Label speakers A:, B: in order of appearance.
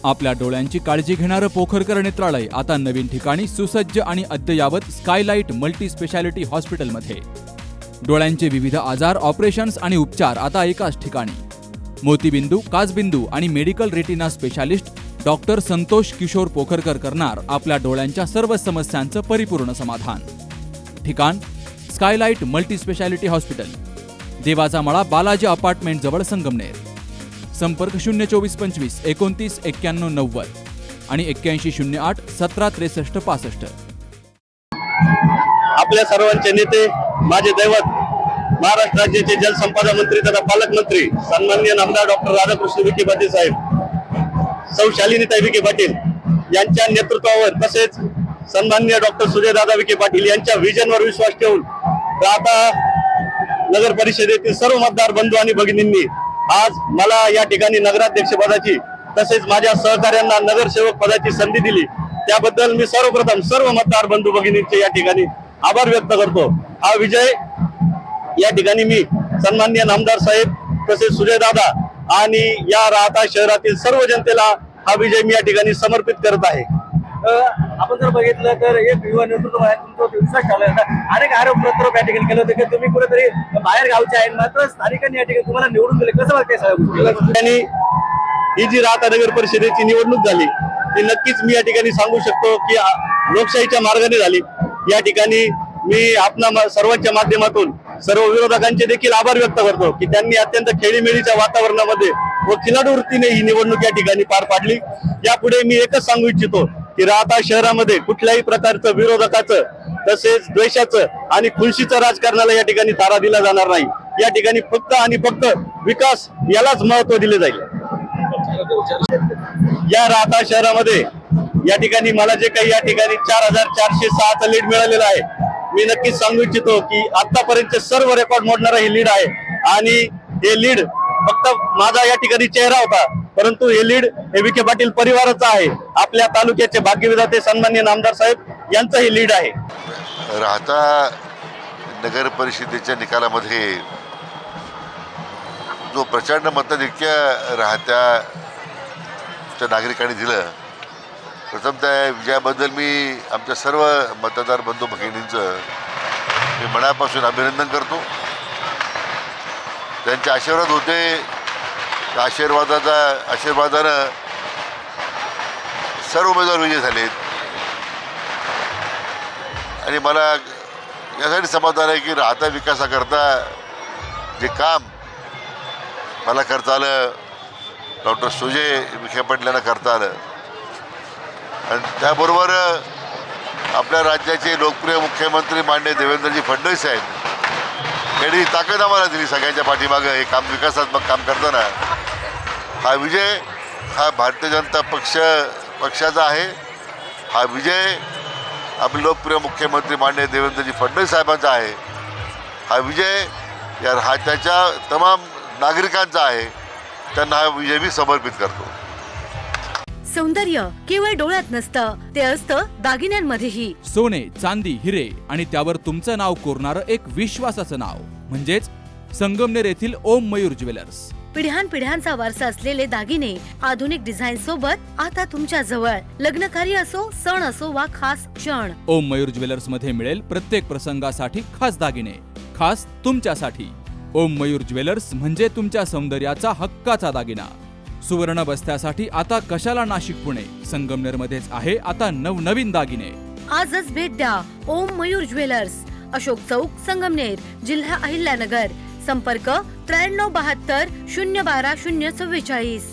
A: आपल्या डोळ्यांची काळजी घेणारं पोखरकर नेत्रालय आता नवीन ठिकाणी सुसज्ज आणि अद्ययावत स्कायलाइट मल्टी स्पेशालिटी हॉस्पिटलमध्ये. डोळ्यांचे विविध आजार, ऑपरेशन्स आणि उपचार आता एकाच ठिकाणी. मोतीबिंदू, काचबिंदू आणि medical retina specialist doctor Santosh Kishor Pokharkar करणार आपल्या डोळ्यांच्या सर्व समस्यांचं परिपूर्ण समाधान. ठिकाण स्कायलाइट मल्टी स्पेशालिटी हॉस्पिटल, देवाचा मळा, बालाजी अपार्टमेंट जवळ, संगमनेर. संपर्क 02425 29 91 90 आणि 8108 17 63 65.
B: आपल्या सर्वांचे नेते, माझे दैवत, महाराष्ट्र राज्याचे जलसंपदा मंत्री तथा पालकमंत्री सन्माननीय नामदार डॉक्टर राधाकृष्ण विखे पाटील साहेब, सौ शालिनीताई विखे पाटील यांच्या नेतृत्वावर तसेच सन्माननीय डॉक्टर सुजयदादा विखे पाटील यांच्या विजनवर विश्वास ठेवून राहता नगर परिषदेतील सर्व मतदार बंधू आणि भगिनींनी आज मला या ठिकाणी नगराध्यक्ष पदाची तसेच माझ्या सहकार्यांना नगरसेवक पदाची संधी दिली. त्याबद्दल मी सर्वप्रथम सर्व मतदार बंधू भगिनींचे या ठिकाणी आभार व्यक्त करतो. हा विजय या ठिकाणी मी सन्माननीय नामदार साहेब तसेच सुजयदादा आणि या राहता शहरातील सर्व जनतेला हा विजय मी या ठिकाणी समर्पित करत आहे.
C: आपण जर बघितलं तर एक युवा नेतृत्व आहे, तुमचा विश्वास ठेवला. अनेक आरोप प्रत्यारोप या ठिकाणी केले होते की तुम्ही कुठेतरी बाहेर गावचे आहे, मात्र स्थानिकांनी या ठिकाणी तुम्हाला निवडून दिले. कसं वाटतंय?
B: आणि ही जी राहता नगर परिषदेची निवडणूक झाली ती नक्कीच मी या ठिकाणी सांगू शकतो की लोकशाहीच्या मार्गाने झाली. या ठिकाणी मी आपणा सर्वांच्या माध्यमातून सर्व विरोधकांचे देखील आभार व्यक्त करतो की त्यांनी अत्यंत खेळीमेळीच्या वातावरणामध्ये व खिलाडू वृत्तीने ही निवडणूक या ठिकाणी पार पाडली. यापुढे मी एकच सांगू इच्छितो की राहता शहरामध्ये कुठल्याही प्रकारचं विरोधकाचं तसेच द्वेषाचं आणि खुलशीचं राजकारणाला या ठिकाणी तारा दिला जाणार नाही. या ठिकाणी फक्त आणि फक्त विकास यालाच महत्व दिले जाईल. या राहता शहरामध्ये या ठिकाणी मला जे काही या ठिकाणी 4406चं लीड मिळालेलं आहे, मी नक्कीच सांगू इच्छितो की आतापर्यंत सर्व रेकॉर्ड मोडणारा हे लीड आहे. आणि हे लीड फक्त माझा या ठिकाणी चेहरा होता, परंतु हे लीड हे विखे पाटील परिवाराचा आहे. आपल्या तालुक्याचे भाग्यविधाते सन्माननीय नामदार साहेब यांचं हे लीड आहे.
D: राहता नगर परिषदेच्या निकालामध्ये जो प्रचंड मताधिक्य राहत्याच्या नागरिकांनी दिलं, प्रथम त्या विजयाबद्दल मी आमच्या सर्व मतदार बंधू भगिनींचं मी मनापासून अभिनंदन करतो. त्यांचे आशीर्वाद होते, त्या आशीर्वादानं सर्व उमेदवार विजयी झालेत. आणि मला यासाठी समाधान आहे की राहता विकासाकरता जे काम मला करता आलं, डॉक्टर सुजय विखे पाटलांना करता आलं. आणि त्याबरोबर आपल्या राज्याचे लोकप्रिय मुख्यमंत्री माननीय देवेंद्रजी फडणवीस आहेत, यांनी ताकद आम्हाला दिली सगळ्यांच्या पाठीमागं हे काम, विकासात्मक काम करताना. हा विजय हा भारतीय जनता पक्षाचा आहे. हा विजय आपले लोकप्रिय मुख्यमंत्री माननीय देवेंद्रजी फडणवीस साहेबांचा आहे. हा विजय या राज्याच्या तमाम नागरिकांचा आहे. त्यांना हा विजय मी समर्पित करतो.
E: सौंदर्य केवळ डोळ्यात नसतं, ते असतं दागिन्यांमध्येही.
A: सोने, चांदी, हिरे आणि त्यावर तुमचं नाव कोरणारं एक विश्वासाचं नाव म्हणजेच संगमनेर येथील ओम मयूर ज्वेलर्स.
E: पिढ्यानपिढ्यांचा वारसा असलेले दागिने आधुनिक डिझाईन सोबत आता तुमच्या जवळ. लग्न कार्य असो, सण असो वा खास क्षण,
A: ओम मयूर ज्वेलर्स मध्ये मिळेल प्रत्येक प्रसंगासाठी खास दागिने, खास तुमच्यासाठी. ओम मयूर ज्वेलर्स म्हणजे तुमच्या सौंदर्याचा हक्काचा दागिना. सुवर्ण बस्त्यासाठी आता कशाला नाशिक पुणे, संगमनेर मध्येच आहे आता नवनवीन दागिने.
E: आजच भेट द्या ओम मयूर ज्वेलर्स, अशोक चौक, संगमनेर, जिल्हा अहिल्यानगर. संपर्क 9372 012 044.